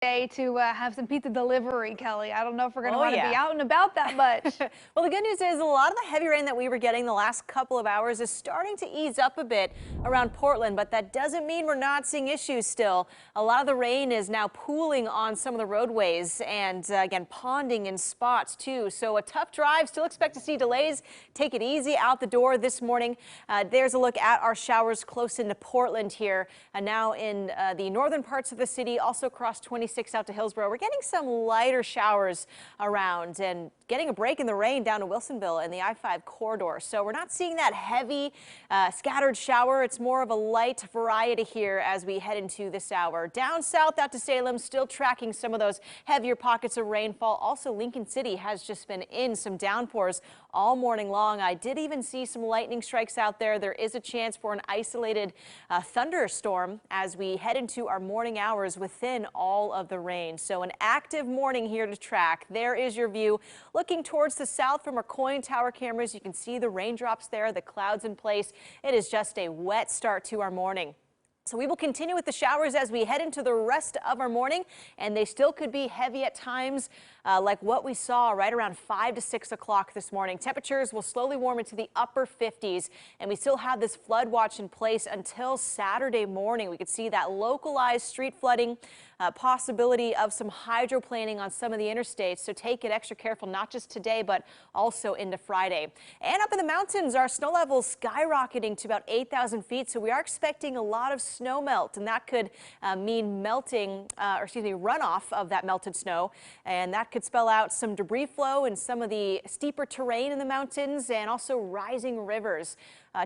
Day to have some pizza delivery, Kelly. I don't know if we're going to Oh, want to be yeah. out and about that much. Well, the good news is a lot of the heavy rain that we were getting the last couple of hours is starting to ease up a bit around Portland, but that doesn't mean we're not seeing issues still. A lot of the rain is now pooling on some of the roadways and again, ponding in spots too. So a tough drive. Still expect to see delays. Take it easy out the door this morning. There's a look at our showers close into Portland here. Now in the northern parts of the city, also across 26 out to Hillsborough. We're getting some lighter showers around and getting a break in the rain down to Wilsonville in the I-5 corridor. So we're not seeing that heavy scattered shower. It's more of a light variety here as we head into this hour. Down south out to Salem, still tracking some of those heavier pockets of rainfall. Also, Lincoln City has just been in some downpours all morning long. I did even see some lightning strikes out there. There is a chance for an isolated thunderstorm as we head into our morning hours within all of the rain. So an active morning here to track. There is your view. Looking towards the south from our KOIN tower cameras, you can see the raindrops there, the clouds in place. It is just a wet start to our morning. So we will continue with the showers as we head into the rest of our morning, and they still could be heavy at times, like what we saw right around 5 to 6 o'clock this morning. Temperatures will slowly warm into the upper 50s, and we still have this flood watch in place until Saturday morning. We could see that localized street flooding, possibility of some hydroplaning on some of the interstates. So take it extra careful, not just today, but also into Friday. And up in the mountains, our snow levels skyrocketing to about 8,000 feet. So we are expecting a lot of snow melt, and that could mean runoff of that melted snow, and that could spell out some debris flow in some of the steeper terrain in the mountains and also rising rivers.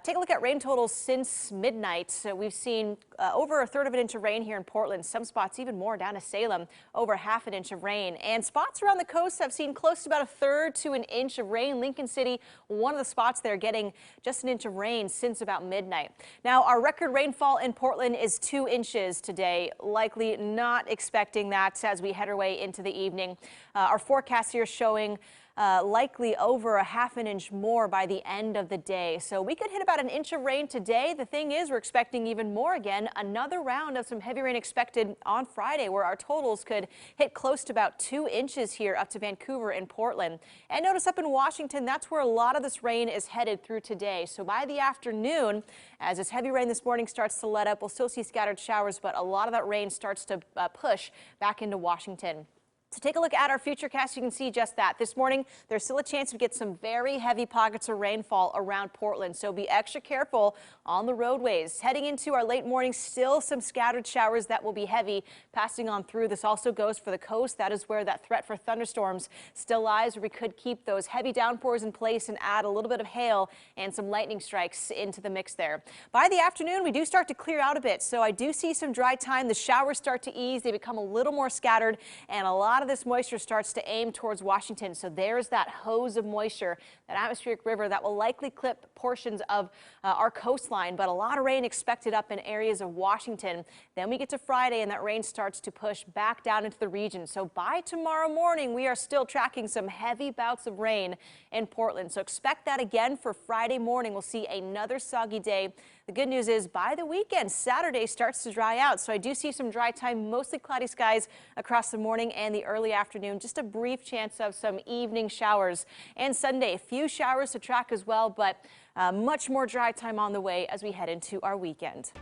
Take a look at rain totals since midnight. We've seen over a third of an inch of rain here in Portland, some spots even more down to Salem, over half an inch of rain. And spots around the coast have seen close to about a third to an inch of rain. Lincoln City, one of the spots there getting just an inch of rain since about midnight. Now, our record rainfall in Portland is 2 inches today. Likely not expecting that as we head our way into the evening. Our forecast here showing likely over a half an inch more by the end of the day. So we could hit about an inch of rain today. The thing is, we're expecting even more again. Another round of some heavy rain expected on Friday, where our totals could hit close to about 2 inches here up to Vancouver and Portland. And notice up in Washington, that's where a lot of this rain is headed through today. So by the afternoon, as this heavy rain this morning starts to let up, we'll still see scattered showers, but a lot of that rain starts to push back into Washington. So take a look at our futurecast. You can see just that. This morning, there's still a chance to get some very heavy pockets of rainfall around Portland, so be extra careful on the roadways. Heading into our late morning, still some scattered showers that will be heavy passing on through. This also goes for the coast. That is where that threat for thunderstorms still lies, where we could keep those heavy downpours in place and add a little bit of hail and some lightning strikes into the mix there. By the afternoon, we do start to clear out a bit, so I do see some dry time. The showers start to ease. They become a little more scattered, and a lot of this moisture starts to aim towards Washington. So there's that hose of moisture, that atmospheric river that will likely clip portions of our coastline, but a lot of rain expected up in areas of Washington. Then we get to Friday and that rain starts to push back down into the region. So by tomorrow morning, we are still tracking some heavy bouts of rain in Portland. So expect that again for Friday morning. We'll see another soggy day. The good news is by the weekend, Saturday starts to dry out. So I do see some dry time, mostly cloudy skies across the morning and the early afternoon. Just a brief chance of some evening showers. And Sunday, a few showers to track as well, but much more dry time on the way as we head into our weekend.